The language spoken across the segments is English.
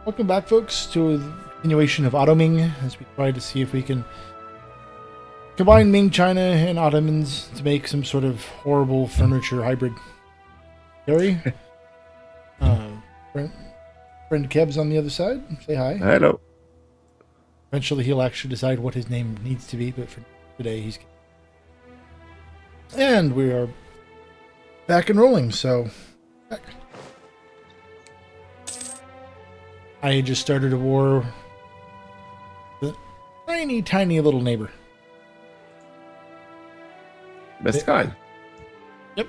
Welcome back, folks, to the continuation of OttoMing, as we try to see if we can combine Ming, China, and Ottomans to make some sort of horrible furniture hybrid. Gary, friend Keb's on the other side. Say hi. Hello. Eventually, he'll actually decide what his name needs to be, but for today, he's. And we are back and rolling. So, back. I just started a war with a tiny, tiny little neighbor. Best kind. Yep.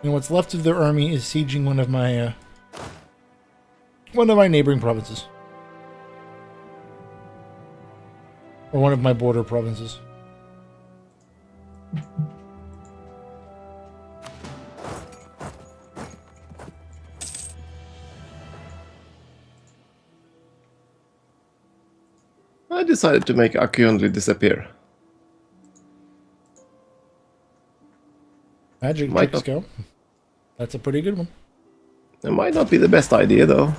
And what's left of their army is sieging one of my neighboring provinces, or one of my border provinces. I decided to make Akyonli disappear. Magic Might tricks go. That's a pretty good one. It might not be the best idea, though.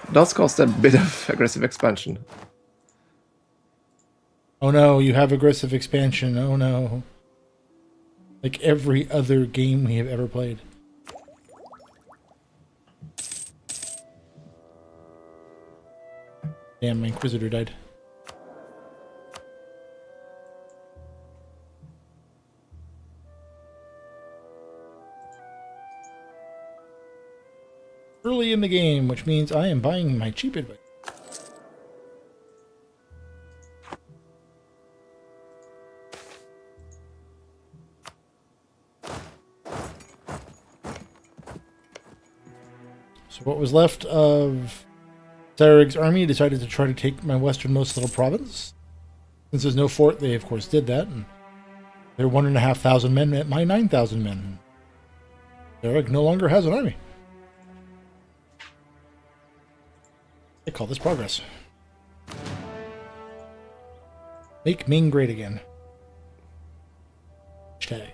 It does cost a bit of aggressive expansion. Oh no, you have aggressive expansion. Oh no. Like every other game we have ever played. Damn, my Inquisitor died. Early in the game, which means I am buying my cheap advice. So what was left of Sarig's army decided to try to take my westernmost little province. Since there's no fort, they of course did that, and their 1,500 men met my 9,000 men. Sarig no longer has an army. I call this progress. Make Ming great again. Stay.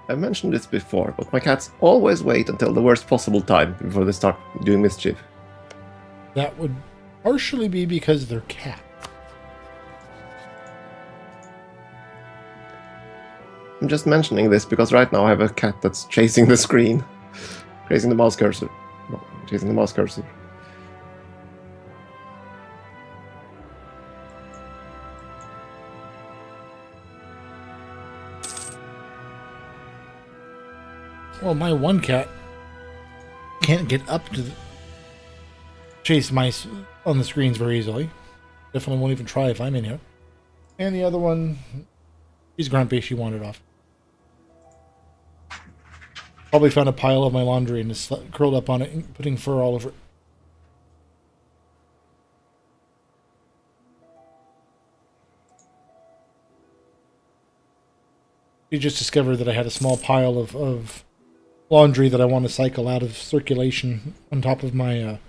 I've mentioned this before, but my cats always wait until the worst possible time before they start doing mischief. That would partially be because they're cat. I'm just mentioning this because right now I have a cat that's chasing the screen. Chasing the mouse cursor. No, chasing the mouse cursor. Well, my one cat can't get up to chase mice on the screens very easily. Definitely won't even try if I'm in here. And the other one, she's grumpy. She wandered off. Probably found a pile of my laundry and is curled up on it and putting fur all over it. She just discovered that I had a small pile of laundry that I want to cycle out of circulation on top of my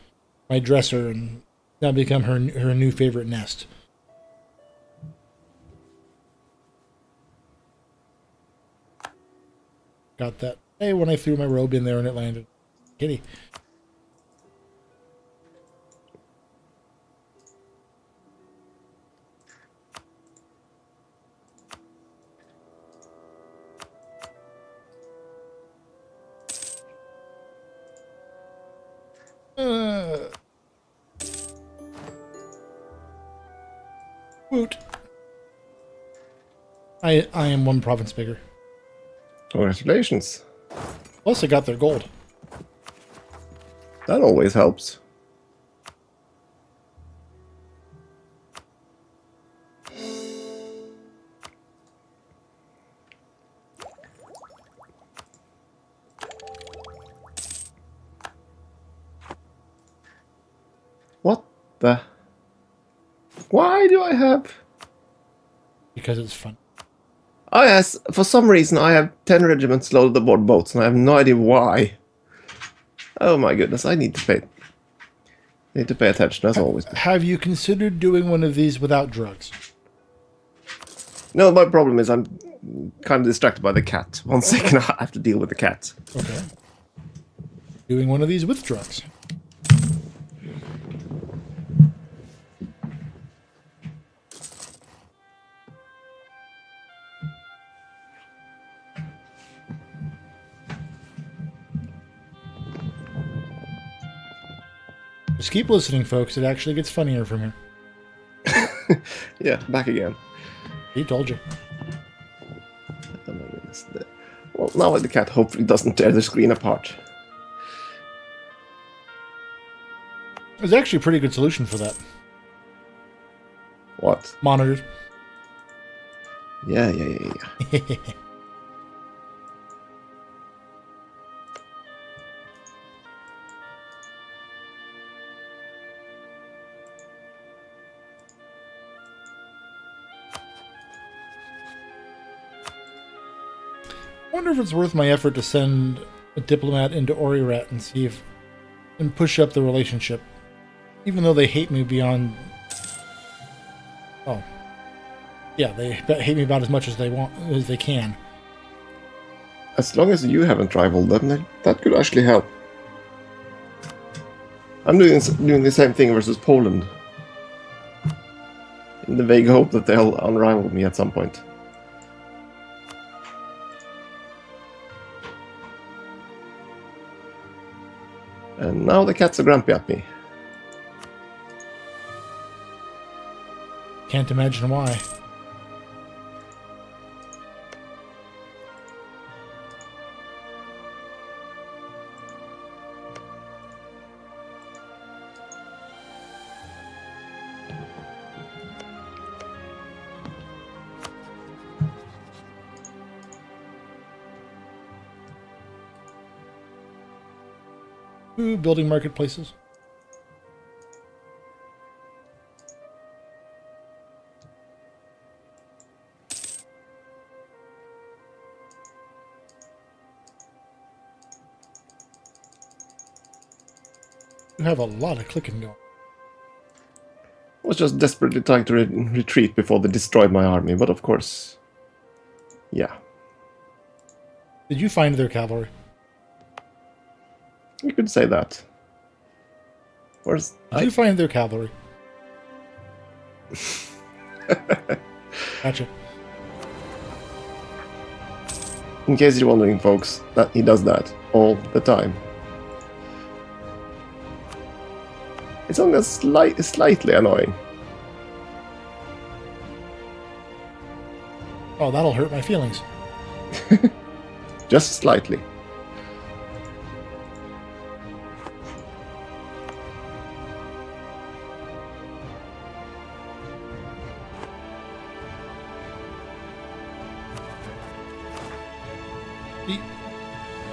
my dresser, and now become her new favorite nest. Got that. Hey, when I threw my robe in there and it landed. Kitty. Woot. I am one province bigger. Congratulations. Plus, I got their gold. That always helps. What the? Why do I have? Because it's fun. Oh yes, for some reason I have 10 regiments loaded aboard boats and I have no idea why. Oh my goodness, I need to pay. Need to pay attention as always. Have you considered doing one of these without drugs? No, my problem is I'm kind of distracted by the cat. 1 second, I have to deal with the cat. Okay. Doing one of these with drugs. Just keep listening, folks. It actually gets funnier from here. Yeah, back again. He told you. Oh my goodness. Well, now the cat hopefully doesn't tear the screen apart. There's actually a pretty good solution for that. What? Monitors. Yeah. I wonder if it's worth my effort to send a diplomat into Orirat and see if and push up the relationship, even though they hate me beyond. Oh, yeah, they hate me about as much as they can. As long as you haven't rivaled them, that could actually help. I'm doing the same thing versus Poland, in the vague hope that they'll unrival me at some point. And now the cats are grumpy at me. Can't imagine why. Ooh, building marketplaces. You have a lot of clicking going. I was just desperately trying to retreat before they destroyed my army, but of course... Yeah. Did you find their cavalry? You could say that. Where's... Did you find their cavalry? Gotcha. In case you're wondering, folks, that he does that all the time. It's only slightly annoying. Oh, that'll hurt my feelings. Just slightly.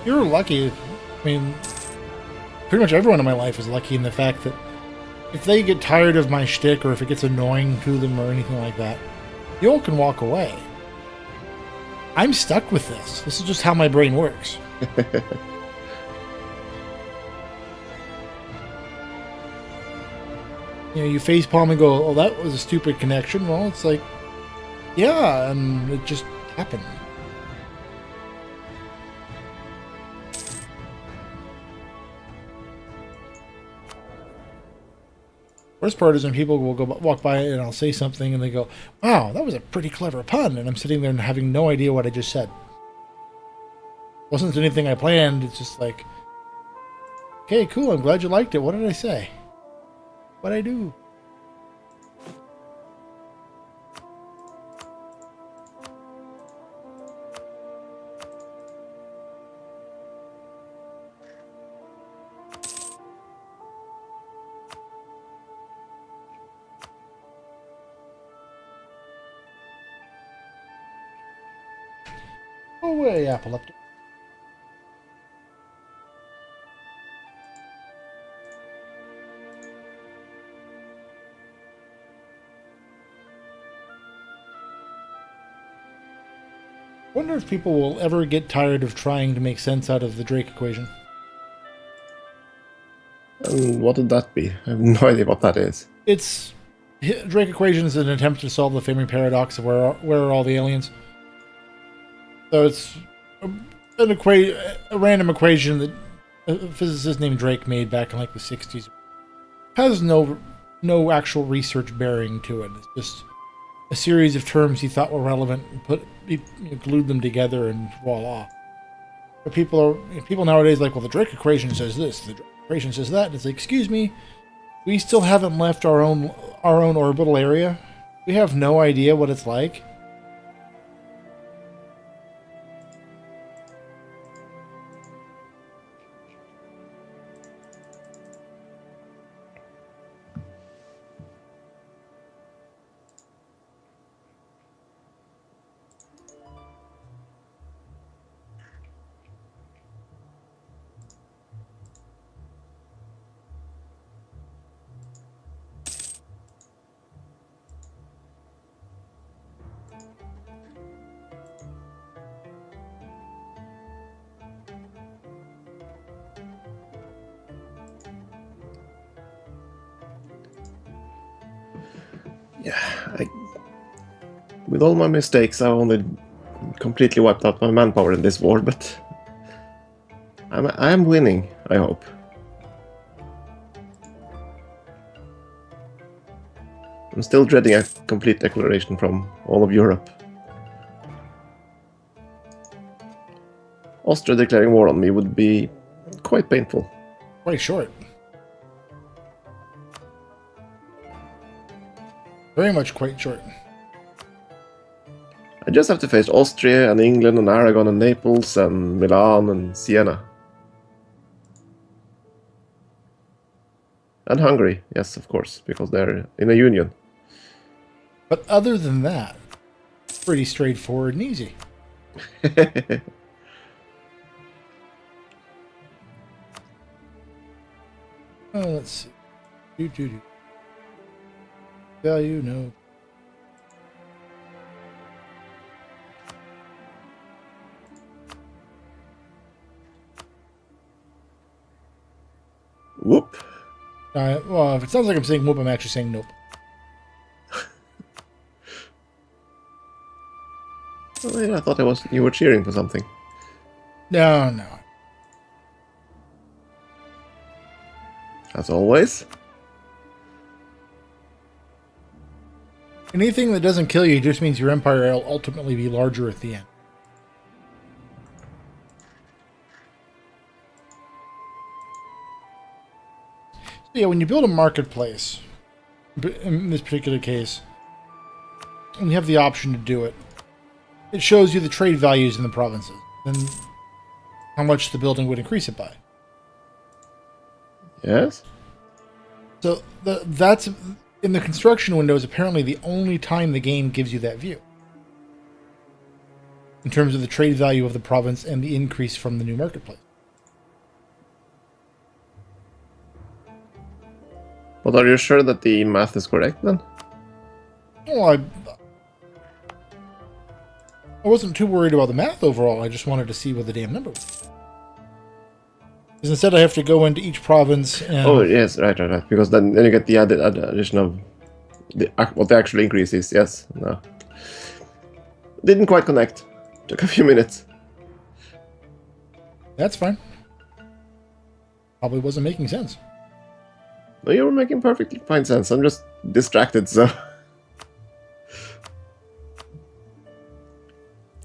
You're lucky. I mean, pretty much everyone in my life is lucky in the fact that if they get tired of my shtick or if it gets annoying to them or anything like that, you all can walk away. I'm stuck with this. This is just how my brain works. You know, you facepalm and go, oh, that was a stupid connection. Well, it's like, yeah, and it just happened. Worst part is when people will walk by and I'll say something and they go, wow, that was a pretty clever pun. And I'm sitting there and having no idea what I just said. It wasn't anything I planned. It's just like, okay, cool. I'm glad you liked it. What did I say? What'd I do? Go away, epileptic. Wonder if people will ever get tired of trying to make sense out of the Drake equation. And what would that be? I have no idea what that is. It's Drake equation is an attempt to solve the Fermi paradox of where are all the aliens. So it's a random equation that a physicist named Drake made back in like the 60s. Has no actual research bearing to it. It's just a series of terms he thought were relevant and glued them together, and voila. But people nowadays are like, well, the Drake equation says this, the Drake equation says that. And it's like, excuse me, we still haven't left our own orbital area. We have no idea what it's like. Yeah, with all my mistakes, I only completely wiped out my manpower in this war, but I am winning, I hope. I'm still dreading a complete declaration from all of Europe. Austria declaring war on me would be quite painful. Quite short. Very much quite short. I just have to face Austria and England and Aragon and Naples and Milan and Siena. And Hungary, yes, of course, because they're in a union. But other than that, pretty straightforward and easy. Let's see. Value, no. Whoop. Well, if it sounds like I'm saying whoop, I'm actually saying nope. Oh, yeah, I thought you were cheering for something. No. As always. Anything that doesn't kill you just means your empire will ultimately be larger at the end. So yeah, when you build a marketplace, in this particular case, and you have the option to do it, it shows you the trade values in the provinces and how much the building would increase it by. Yes? So that's in the construction window is apparently the only time the game gives you that view. In terms of the trade value of the province and the increase from the new marketplace. But are you sure that the math is correct then? Well, I wasn't too worried about the math overall. I just wanted to see what the damn number was. Because instead I have to go into each province and... Oh, yes, right. Because then you get the addition of what the actual increase is. Yes, no. Didn't quite connect. Took a few minutes. That's fine. Probably wasn't making sense. No, you were making perfectly fine sense. I'm just distracted, so...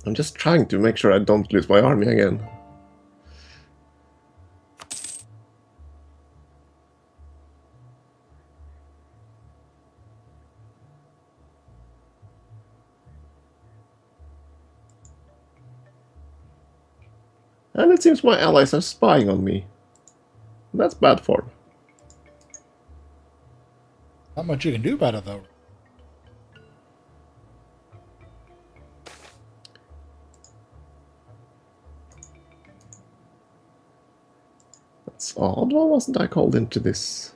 I'm just trying to make sure I don't lose my army again. And it seems my allies are spying on me. That's bad form. Not much you can do about it, though. That's odd. Why wasn't I called into this?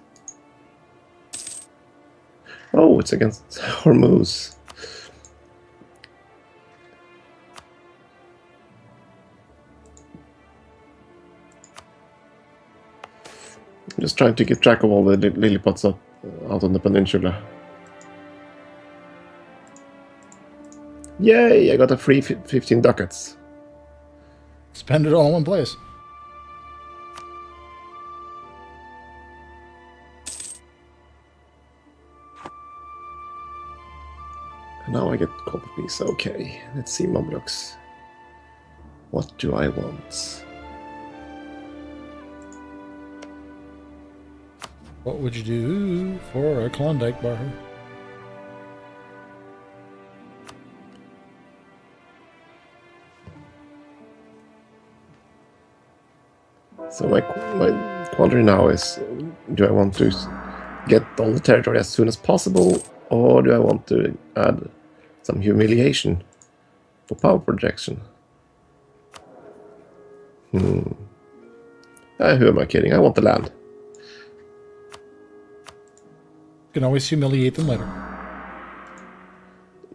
Oh, it's against Hormuz. I'm just trying to keep track of all the lily pots out on the peninsula. Yay! I got a free 15 ducats. Spend it all in one place. And now I get copper piece. Okay, let's see, Momlux. What do I want? What would you do for a Klondike bar? So my quandary now is, do I want to get all the territory as soon as possible, or do I want to add some humiliation for power projection? Who am I kidding? I want the land. You can always humiliate them later.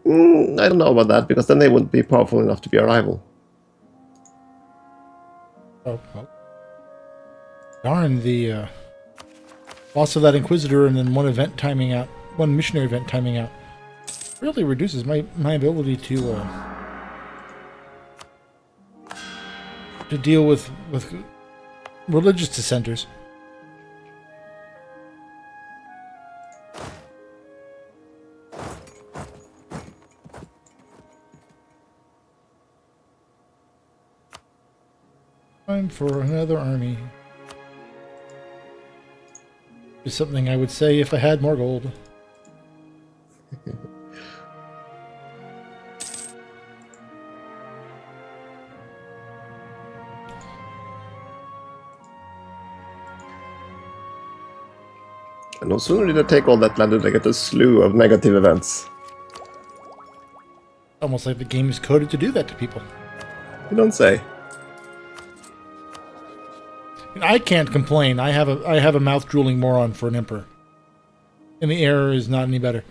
I don't know about that, because then they wouldn't be powerful enough to be a rival. Oh, well. Darn, the loss of that Inquisitor and then one missionary event timing out, really reduces my ability to deal with religious dissenters. Time for another army. Is something I would say if I had more gold. And no sooner did I take all that land than I get a slew of negative events. Almost like the game is coded to do that to people. You don't say. I can't complain. I have a mouth drooling moron for an emperor, and the error is not any better.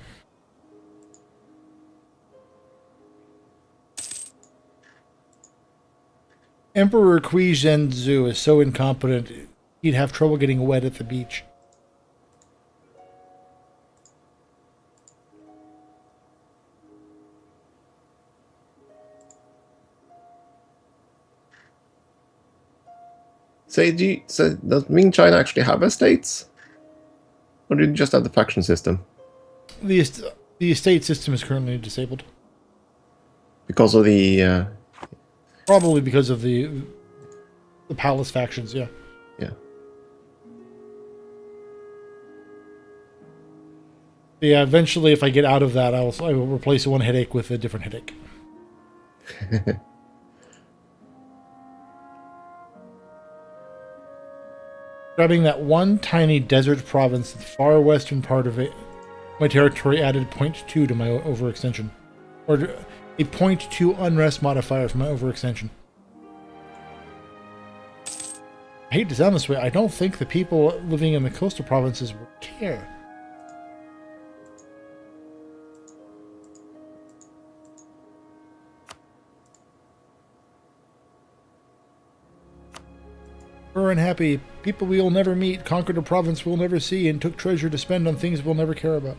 Emperor Kui Zhenzu is so incompetent he'd have trouble getting wet at the beach. So does Ming China actually have estates? Or do you just have the faction system? The estate system is currently disabled. Because of the... Probably because of the palace factions, yeah. Yeah. Yeah, eventually if I get out of that, I will replace one headache with a different headache. Grabbing that one tiny desert province in the far western part of it, my territory added 0.2 to my overextension. Or a 0.2 unrest modifier for my overextension. I hate to sound this way, I don't think the people living in the coastal provinces would care. We're unhappy. People we will never meet, conquered a province we'll never see, and took treasure to spend on things we'll never care about.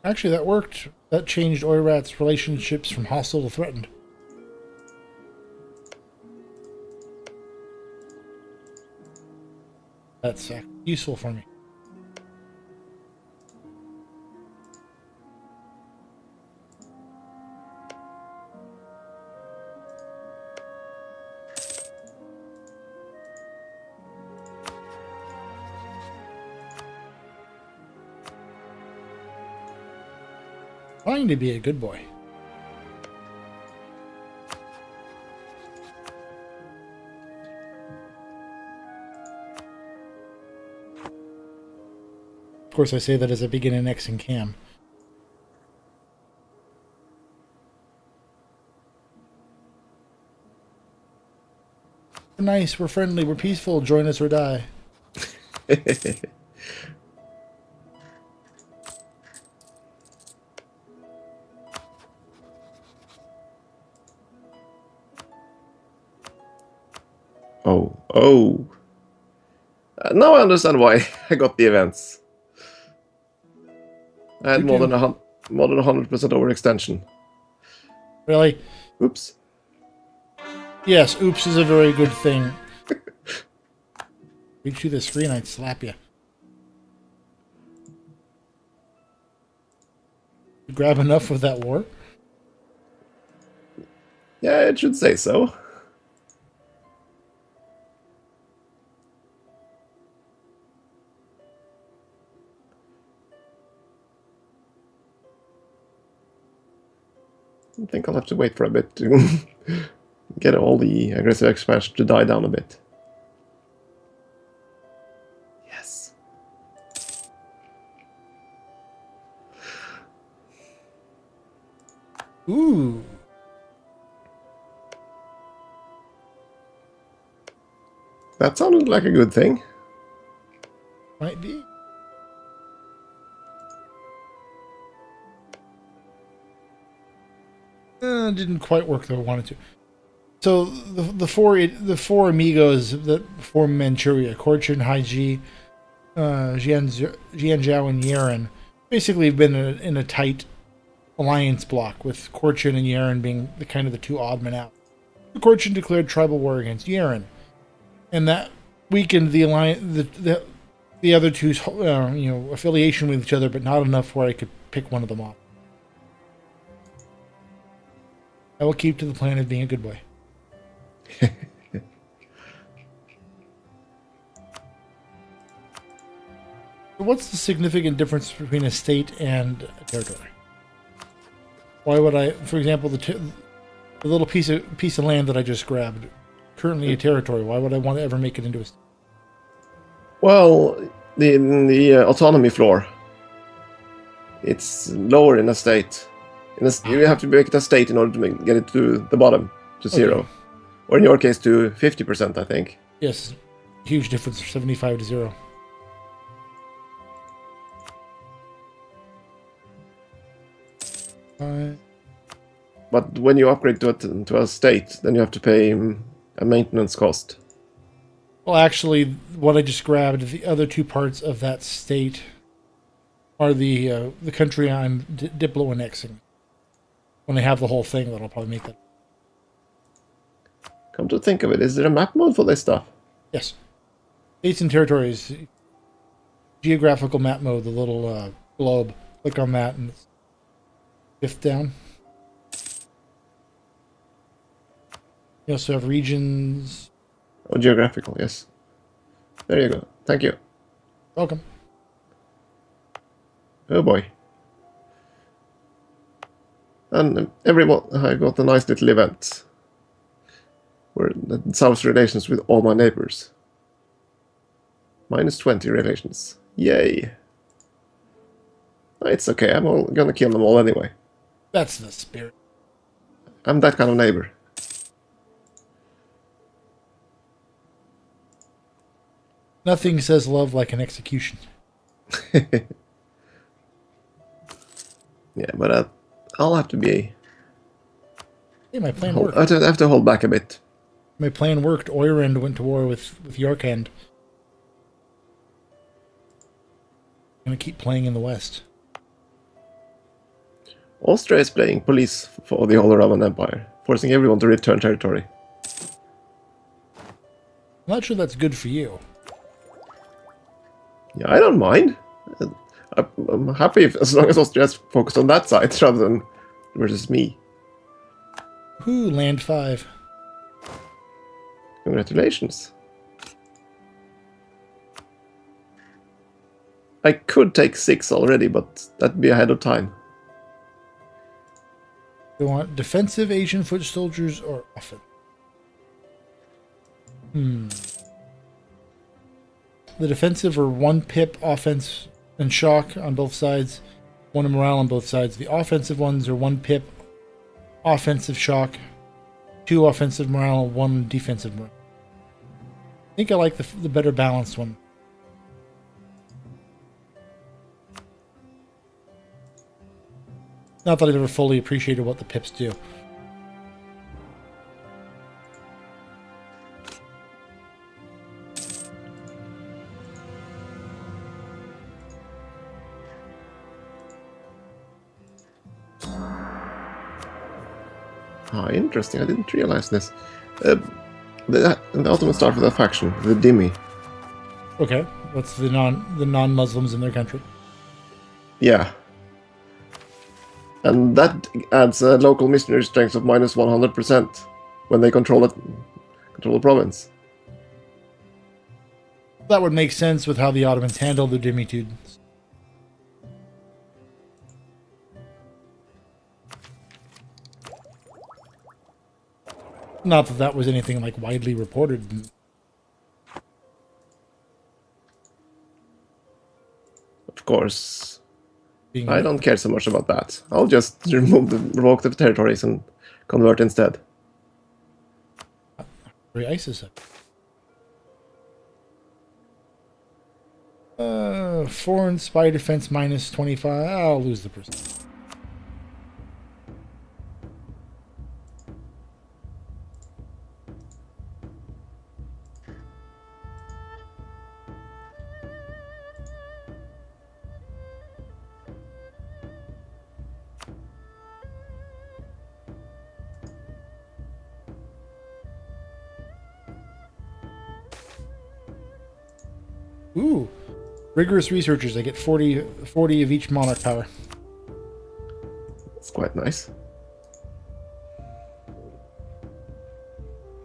Actually, that worked. That changed Oirat's relationships from hostile to threatened. That's useful for me. Trying to be a good boy. Of course, I say that as I begin annexing Cam. We're nice, we're friendly, we're peaceful, join us or die. Oh. Now I understand why I got the events. I had more than 100% overextension. Really? Oops. Yes, oops is a very good thing. Reach you the screen, I'd slap you. You grab enough of that war? Yeah, it should say so. I think I'll have to wait for a bit to get all the aggressive expansion to die down a bit. Yes. Ooh. That sounded like a good thing. Might be. Didn't quite work the way I wanted to. So the four amigos that form Manchuria, Korchin, Haiji, Jianzhou, and Yeren, basically have been in a tight alliance block, with Korchin and Yeren being the kind of the two odd men out. Korchin declared tribal war against Yeren, and that weakened the alliance, the other two's affiliation with each other, but not enough where I could pick one of them off. I will keep to the plan of being a good boy. What's the significant difference between a state and a territory? Why would I, for example, the little piece of land that I just grabbed, currently a territory, why would I want to ever make it into a state? Well, the autonomy floor, it's lower in a state. You have to make it a state in order to get it to the bottom, to 0. Okay. Or in your case, to 50%, I think. Yes. Huge difference, 75 to 0. But when you upgrade to a state, then you have to pay a maintenance cost. Well, actually, what I just grabbed, the other two parts of that state are the country I'm diplo-annexing. When I have the whole thing, that'll probably make that. Come to think of it, is there a map mode for this stuff? Yes. States and territories. Geographical map mode, the little globe. Click on that and it's fifth down. You also have regions. Oh, geographical, yes. There you go. Thank you. Welcome. Oh boy. And everyone, I got a nice little event where it solves relations with all my neighbors. -20 relations. Yay. It's okay, I'm gonna kill them all anyway. That's the spirit. I'm that kind of neighbor. Nothing says love like an execution. Yeah, but I'll have to be... Hey, my plan worked. I have to hold back a bit. My plan worked. Oirend went to war with Yorkend. I'm going to keep playing in the West. Austria is playing police for the whole Roman Empire, forcing everyone to return territory. I'm not sure that's good for you. Yeah, I don't mind. I'm happy as long as Austria's focused on that side rather than versus me. Ooh, land 5. Congratulations. I could take 6 already, but that'd be ahead of time. You want defensive Asian foot soldiers or offensive? The defensive are 1 pip offense and shock on both sides, 1 morale on both sides. The offensive ones are 1 pip offensive shock, 2 offensive morale, 1 defensive morale. I think I like the better balanced one. Not that I've ever fully appreciated what the pips do. Ah, interesting. I didn't realize this. The Ottomans start with a faction, the Dhimmi. Okay, that's the non-Muslims in their country. Yeah. And that adds a local missionary strength of minus 100% when they control the province. That would make sense with how the Ottomans handled the Dhimmitudes. Not that that was anything like widely reported. Of course. Being I don't care so much about that. I'll just revoke the territories and convert instead. very ISIS. Foreign spy defense minus 25. I'll lose the person. Ooh, rigorous researchers. I get 40 of each monarch power. It's quite nice.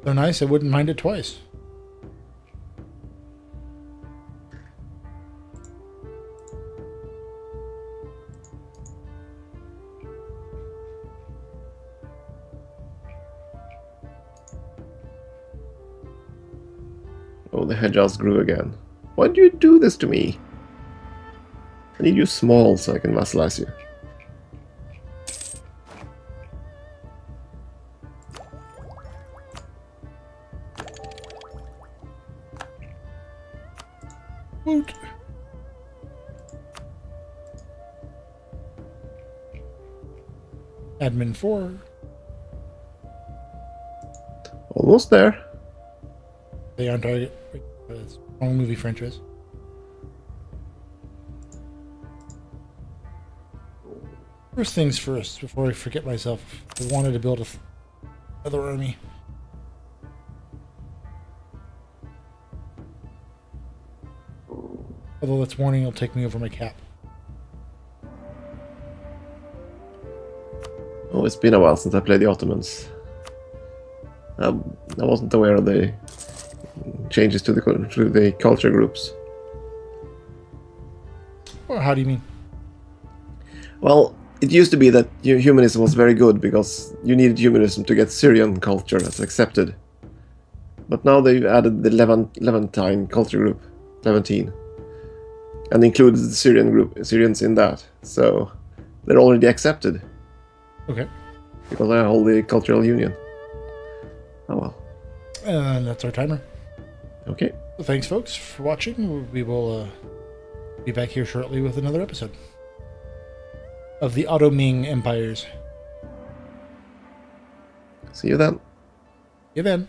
So nice, I wouldn't mind it twice. Oh, the Hejaz grew again. Why do you do this to me? I need you small so I can vassalize you. Woot. Admin 4. Almost there. They on target. Wait, it's wrong movie franchise. First things first, before I forget myself, I wanted to build another army. Although that's warning, it'll take me over my cap. Oh, it's been a while since I played the Ottomans. I wasn't aware of the changes to the culture groups. Well, how do you mean? Well, it used to be that humanism was very good because you needed humanism to get Syrian culture as accepted. But now they've added the Levantine culture group, Levantine, and included the Syrians in that. So they're already accepted. Okay. Because I hold the cultural union. Oh well. And that's our timer. Okay. Well, thanks, folks, for watching. We will be back here shortly with another episode of the OttoMing empires. See you then. See you then.